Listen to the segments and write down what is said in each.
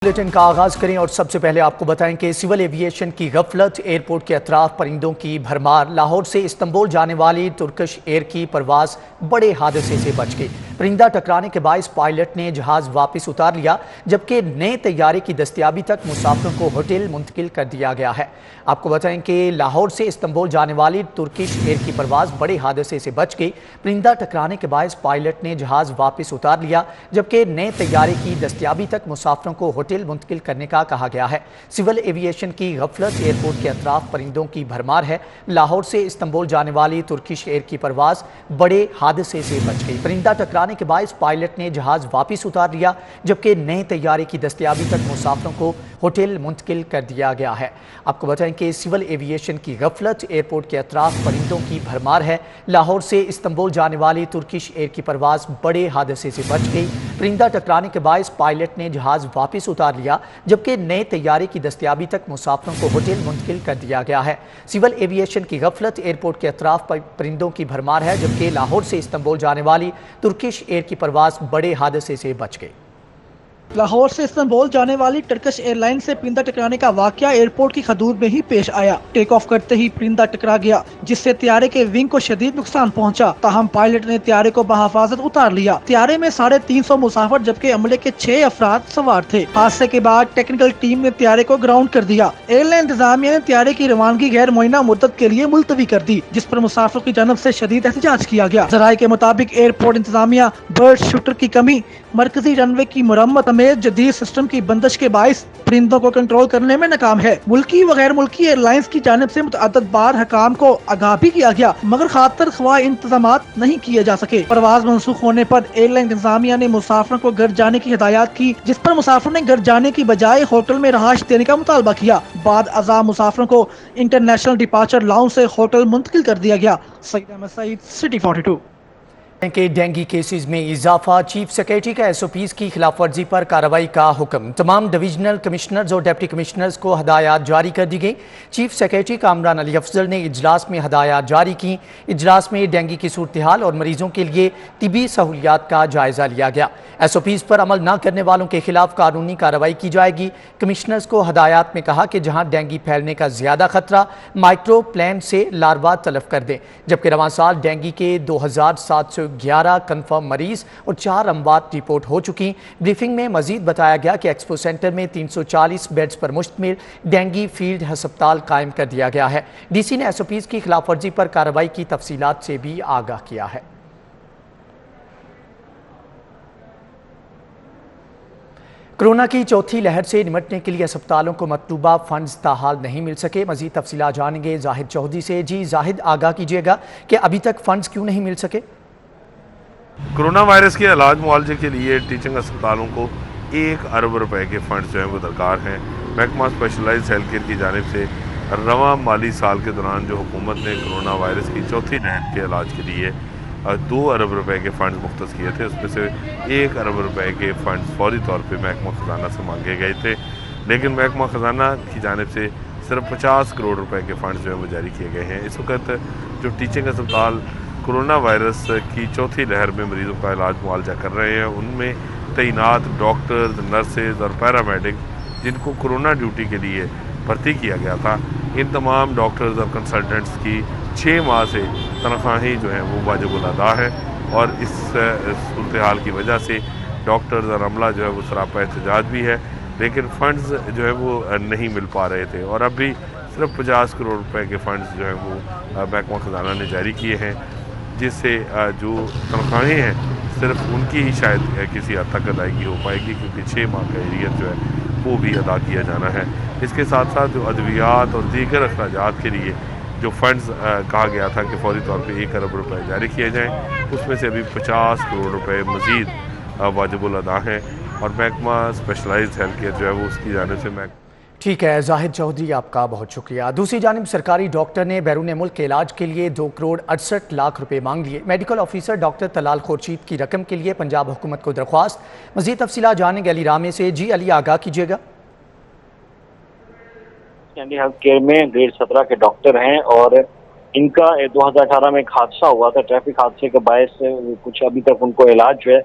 Bulletin کا آغاز کریں اور سب سے پہلے آپ کو بتائیں کہ سول ایوییشن کی غفلت، ایئرپورٹ کے اطراف پرندوں کی بھرمار۔ لاہور سے استنبول جانے والی ترکش ایئر کی پرواز بڑے حادثے سے بچ گئی۔ پرندہ ٹکرانے کے باعث پائلٹ نے جہاز واپس اتار لیا، جبکہ نئے طیارے کی دستیابی تک مسافروں کو ہوٹل منتقل کر دیا گیا ہے۔ آپ کو بتائیں کہ لاہور سے استنبول جانے والی ترکش ایئر کی پرواز بڑے حادثے سے بچ گئی۔ پرندہ ٹکرانے کے باعث پائلٹ نے جہاز واپس اتار لیا، جبکہ نئے طیارے کی دستیابی تک مسافروں کو ہوٹل منتقل کرنے کا کہا گیا ہے۔ سول ایوییشن کی غفلت، ایئرپورٹ کے اطراف پرندوں کی بھرمار ہے۔ لاہور سے استنبول جانے والی ترکش ایئر کی پرواز بڑے حادثے سے بچ گئی۔ پرندہ ٹکرانے کے باعث پائلٹ نے جہاز واپس اتار لیا، جبکہ نئے طیارے کی دستیابی تک مسافروں کو ہوٹل منتقل کر دیا گیا ہے۔ آپ کو بتائیں کہ سول ایوییشن کی غفلت، ایئرپورٹ کے اطراف پرندوں کی بھرمار ہے۔ لاہور سے استنبول جانے والی ترکش ایئر کی پرواز بڑے حادثے سے بچ گئی۔ پرندہ ٹکرانے کے باعث پائلٹ نے جہاز واپس اتار لیا، جبکہ نئے طیارے کی دستیابی تک مسافروں کو ہوٹل منتقل کر دیا گیا ہے۔ سول ایوییشن کی غفلت، ایئرپورٹ کے اطراف پرندوں کی بھرمار ہے، جبکہ لاہور سے استنبول جانے والی ترکش ایئر کی پرواز بڑے حادثے سے بچ گئی۔ لاہور سے استنبول جانے والی ٹرکش ایئر لائن سے پرندہ ٹکرانے کا واقعہ ایئرپورٹ کی حدود میں ہی پیش آیا۔ ٹیک آف کرتے ہی پرندہ ٹکرا گیا، جس سے طیارے کے ونگ کو شدید نقصان پہنچا، تاہم پائلٹ نے طیارے کو بحفاظت اتار لیا۔ طیارے میں 350 مسافر جبکہ عملے کے 6 افراد سوار تھے۔ حادثے کے بعد ٹیکنیکل ٹیم نے طیارے کو گراؤنڈ کر دیا۔ ایئر لائن انتظامیہ نے طیارے کی روانگی غیر معینہ مدت کے لیے ملتوی کر دی، جس پر مسافروں کی جانب سے شدید احتجاج کیا گیا۔ ذرائع کے مطابق ایئرپورٹ انتظامیہ برڈ شوٹر کی کمی، مرکزی رن وے کی مرمت سمیت جدید سسٹم کی بندش کے باعث پرندوں کو کنٹرول کرنے میں ناکام ہے۔ ملکی و غیر ملکی ایئر لائنز کی جانب سے متعدد بار حکام کو آگاہ بھی کیا گیا، مگر خاطر خواہ انتظامات نہیں کیے جا سکے۔ پرواز منسوخ ہونے پر ایئر لائن انتظامیہ نے مسافروں کو گھر جانے کی ہدایات کی، جس پر مسافروں نے گھر جانے کی بجائے ہوٹل میں رہائش دینے کا مطالبہ کیا۔ بعد ازاں مسافروں کو انٹرنیشنل ڈپارچر لاؤنج سے ہوٹل منتقل کر دیا گیا۔ سعید احمد سعید، سٹی 42۔ کہ ڈینگی کیسز میں اضافہ، چیف سیکریٹری کا ایس او پیز کی خلاف ورزی پر کارروائی کا حکم۔ تمام ڈویژنل کمشنرز اور ڈپٹی کمشنرز کو ہدایات جاری کر دی گئی۔ چیف سیکریٹری کامران علی افضل نے اجلاس میں ہدایات جاری کی۔ اجلاس میں ڈینگی کی صورتحال اور مریضوں کے لیے طبی سہولیات کا جائزہ لیا گیا۔ ایس او پیز پر عمل نہ کرنے والوں کے خلاف قانونی کارروائی کی جائے گی۔ کمشنرز کو ہدایات میں کہا کہ جہاں ڈینگی پھیلنے کا زیادہ خطرہ، مائکرو پلین سے لاروا تلف کر دیں، جبکہ رواں سال ڈینگی کے 2711 کنفرم مریض اور 4 اموات رپورٹ ہو چکی۔ بریفنگ میں مزید بتایا گیا کہ ایکسپو سینٹر میں 340 بیڈز پر مشتمل ڈینگی فیلڈ ہسپتال قائم کر دیا گیا ہے۔ ڈی سی نے ایس او پیز کی خلاف ورزی پر کارروائی کی تفصیلات سے بھی آگاہ کیا ہے۔ کورونا کی چوتھی لہر سے نمٹنے کے لیے اسپتالوں کو مطلوبہ فنڈز تاحال نہیں مل سکے۔ مزید تفصیلات جانیں گے زاہد چودھری سے۔ جی زاہد، آگاہ کیجیے گا کہ ابھی تک فنڈز کیوں نہیں مل سکے؟ کرونا وائرس کے علاج معالجے کے لیے ٹیچنگ اسپتالوں کو 1 ارب روپے کے فنڈز جو ہیں وہ درکار ہیں۔ محکمہ اسپیشلائزڈ ہیلتھ کیئر کی جانب سے رواں مالی سال کے دوران جو حکومت نے کرونا وائرس کی چوتھی لہر کے علاج کے لیے 2 ارب روپے کے فنڈز مختص کیے تھے، اس میں سے 1 ارب روپے کے فنڈز فوری طور پہ محکمہ خزانہ سے مانگے گئے تھے، لیکن محکمہ خزانہ کی جانب سے صرف 50 کروڑ روپے کے فنڈز جو ہیں وہ جاری کیے گئے ہیں۔ اس وقت جو ٹیچنگ اسپتال کرونا وائرس کی چوتھی لہر میں مریضوں کا علاج معالجہ کر رہے ہیں، ان میں تعینات ڈاکٹرز، نرسز اور پیرامیڈک جن کو کرونا ڈیوٹی کے لیے بھرتی کیا گیا تھا، ان تمام ڈاکٹرز اور کنسلٹنٹس کی 6 ماہ سے تنخواہیں جو ہیں وہ واجب الادا ہے، اور اس صورتحال کی وجہ سے ڈاکٹرز اور عملہ جو ہے وہ سراپا احتجاج بھی ہے، لیکن فنڈز جو ہے وہ نہیں مل پا رہے تھے، اور اب بھی صرف 50 کروڑ روپے کے فنڈز جو ہیں وہ محکمہ خزانہ نے جاری کیے ہیں، جس سے جو تنخواہیں ہیں صرف ان کی ہی شاید کسی حد تک ادائیگی ہو پائے گی، کیونکہ 6 ماہ کا ایریئر جو ہے وہ بھی ادا کیا جانا ہے۔ اس کے ساتھ ساتھ جو ادویات اور دیگر اخراجات کے لیے جو فنڈز کہا گیا تھا کہ فوری طور پہ 1 ارب روپے جاری کیے جائیں، اس میں سے ابھی 50 کروڑ روپے مزید واجب الادا ہیں، اور محکمہ اسپیشلائزڈ ہیلتھ کیئر جو ہے وہ اس کی جانب سے ٹھیک ہے زاہد چودھری، آپ کا بہت شکریہ۔ دوسری جانب سرکاری ڈاکٹر نے بیرون ملک کے علاج کے لیے 2 کروڑ 68 لاکھ روپے مانگ لیے۔ Medical officer doctor Talal Khurshid کی رقم کے لیے پنجاب حکومت کو درخواست۔ مزید تفصیلات جانیں گے علی رامے سے۔ جی علی، آگاہ کیجیے گا۔ ہیلتھ کیئر میں گریڈ 17 کے ڈاکٹر ہیں، اور ان کا 2018 میں ایک حادثہ ہوا تھا، ٹریفک حادثے کے باعث کچھ ابھی تک ان کو علاج جو ہے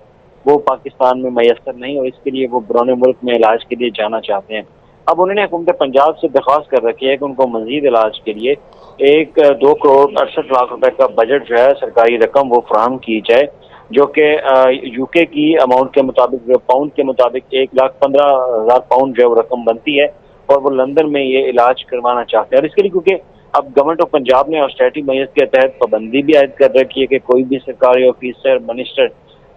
وہ پاکستان میں میسر نہیں اور اس کے لیے وہ بیرون ملک میں علاج کے لیے جانا چاہتے ہیں۔ اب انہوں نے حکومت پنجاب سے درخواست کر رکھی ہے کہ ان کو مزید علاج کے لیے 2.68 کروڑ روپے کا بجٹ جو ہے سرکاری رقم وہ فراہم کی جائے، جو کہ یو کے کی اماؤنٹ کے مطابق پاؤنڈ کے مطابق 1,15,000 پاؤنڈ جو ہے وہ رقم بنتی ہے، اور وہ لندن میں یہ علاج کروانا چاہتے ہیں۔ اور اس کے لیے کیونکہ اب گورنمنٹ آف پنجاب نے آسٹریٹی میت کے تحت پابندی بھی عائد کر رکھی ہے کہ کوئی بھی سرکاری آفیسر منسٹر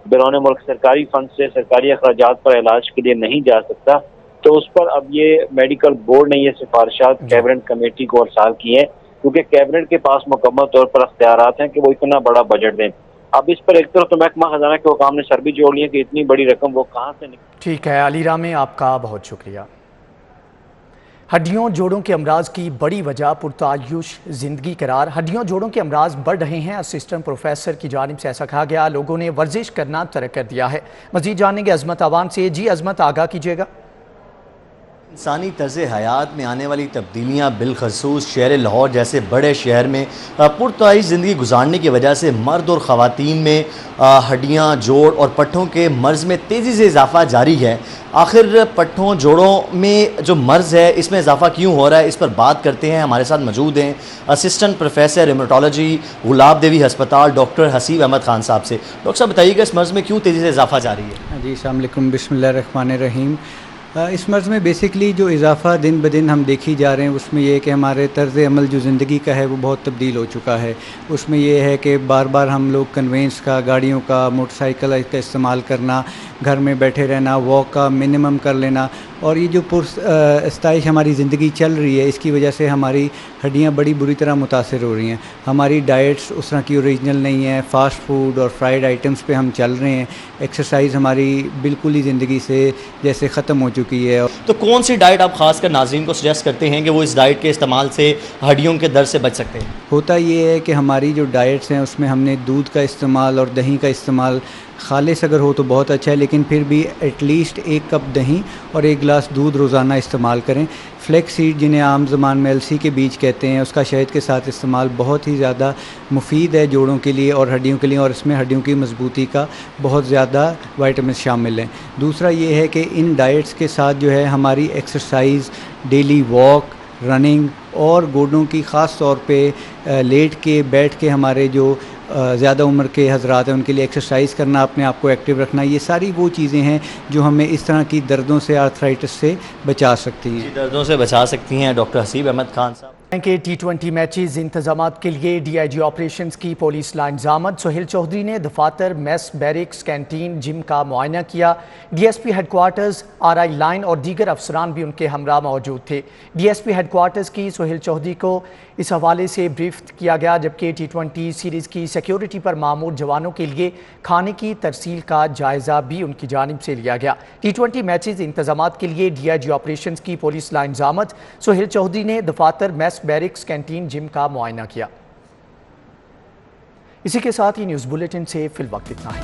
بیرون ملک سرکاری فنڈ سے سرکاری اخراجات پر علاج کے لیے نہیں جا سکتا، تو اس پر اب یہ میڈیکل بورڈ نے یہ سفارشات کیبنٹ کمیٹی کو ارسال کی ہیں، کیونکہ کیبنٹ کے پاس مکمل طور پر اختیارات ہیں کہ وہ اتنا بڑا بجٹ دیں۔ اب اس پر ایک طرف تو محکمہ خزانہ کے حکام نے سر بھی جوڑ لیے کہ اتنی بڑی رقم وہ کہاں سے ٹھیک ہے علی رام، آپ کا بہت شکریہ۔ ہڈیوں جوڑوں کے امراض کی بڑی وجہ پرتعیش زندگی قرار۔ ہڈیوں جوڑوں کے امراض بڑھ رہے ہیں، اسسٹنٹ پروفیسر کی جانب سے ایسا کہا گیا۔ لوگوں نے ورزش کرنا ترک کر دیا ہے۔ مزید جانیں گے عظمت آوان سے۔ جی عظمت، آگاہ کیجیے گا۔ انسانی طرز حیات میں آنے والی تبدیلیاں بالخصوص شہر لاہور جیسے بڑے شہر میں پرتعیش زندگی گزارنے کی وجہ سے مرد اور خواتین میں ہڈیاں، جوڑ اور پٹھوں کے مرض میں تیزی سے اضافہ جاری ہے۔ آخر پٹھوں جوڑوں میں جو مرض ہے اس میں اضافہ کیوں ہو رہا ہے، اس پر بات کرتے ہیں۔ ہمارے ساتھ موجود ہیں اسسٹنٹ پروفیسر ریمیٹولوجی گلاب دیوی ہسپتال ڈاکٹر حسیب احمد خان صاحب سے۔ ڈاکٹر صاحب بتائیے گا اس مرض میں کیوں تیزی سے اضافہ جاری ہے؟ جی السلام علیکم، بسم اللہ الرحمن الرحیم۔ اس مرض میں بیسکلی جو اضافہ دن بدن ہم دیکھی جا رہے ہیں اس میں یہ ہے کہ ہمارے طرز عمل جو زندگی کا ہے وہ بہت تبدیل ہو چکا ہے۔ اس میں یہ ہے کہ بار بار ہم لوگ کنوینس کا، گاڑیوں کا، موٹر سائیکل کا استعمال کرنا، گھر میں بیٹھے رہنا، واک کا منیمم کر لینا، اور یہ جو استائش ہماری زندگی چل رہی ہے اس کی وجہ سے ہماری ہڈیاں بڑی بری طرح متاثر ہو رہی ہیں۔ ہماری ڈائٹس اس طرح کی اوریجنل نہیں ہے، فاسٹ فوڈ اور فرائیڈ آئٹمس پہ ہم چل رہے ہیں۔ ایکسرسائز ہماری بالکل ہی زندگی سے جیسے ختم ہو چکی ہے۔ تو کون سی ڈائٹ آپ خاص کر ناظرین کو سجیسٹ کرتے ہیں کہ وہ اس ڈائٹ کے استعمال سے ہڈیوں کے درد سے بچ سکتے ہیں؟ ہوتا یہ ہے کہ ہماری جو ڈائٹس ہیں اس میں ہم نے دودھ کا استعمال اور دہی کا استعمال، خالص اگر ہو تو بہت اچھا ہے، لیکن پھر بھی ایٹ لیسٹ 1 کپ دہی اور 1 گلاس دودھ روزانہ استعمال کریں۔ فلیکس سیڈ جنہیں عام زبان میں السی کے بیج کہتے ہیں، اس کا شہد کے ساتھ استعمال بہت ہی زیادہ مفید ہے جوڑوں کے لیے اور ہڈیوں کے لیے، اور اس میں ہڈیوں کی مضبوطی کا بہت زیادہ وائٹامنس شامل ہیں۔ دوسرا یہ ہے کہ ان ڈائٹس کے ساتھ جو ہے ہماری ایکسرسائز، ڈیلی واک، رننگ اور گوڈوں کی خاص طور پہ لیٹ کے بیٹھ کے ہمارے جو زیادہ عمر کے حضرات ہیں ان کے لیے ایکسرسائز کرنا، اپنے آپ کو ایکٹیو رکھنا، یہ ساری وہ چیزیں ہیں جو ہمیں اس طرح کی دردوں سے، آرتھرائٹس سے بچا سکتی ہیں۔ دردوں سے بچا سکتی ہیں۔ ڈاکٹر حسیب احمد خان صاحب کہ T20 میچز انتظامات کے لیے DIG آپریشنز کی پولیس لائن ضامن۔ سہیل چودھری نے دفاتر، میس، بیرکس، کینٹین، جم کا معائنہ کیا۔ DSP headquarters, RI line اور دیگر افسران بھی ان کے ہمراہ موجود تھے۔ DSP ہیڈ کوارٹرز کی سہیل چودھری کو اس حوالے سے بریف کیا گیا، جبکہ T20 سیریز کی سیکیورٹی پر مامور جوانوں کے لیے کھانے کی ترسیل کا جائزہ بھی ان کی جانب سے لیا گیا۔ T20 میچز انتظامات کے لیے DIG آپریشنز کی پولیس لائن ضامن۔ سہیل چودھری نے دفاتر، میس، بیرکس، کینٹین، جم کا معائنہ کیا۔ اسی کے ساتھ ہی نیوز بلیٹن سے فی الوقت اتنا ہے۔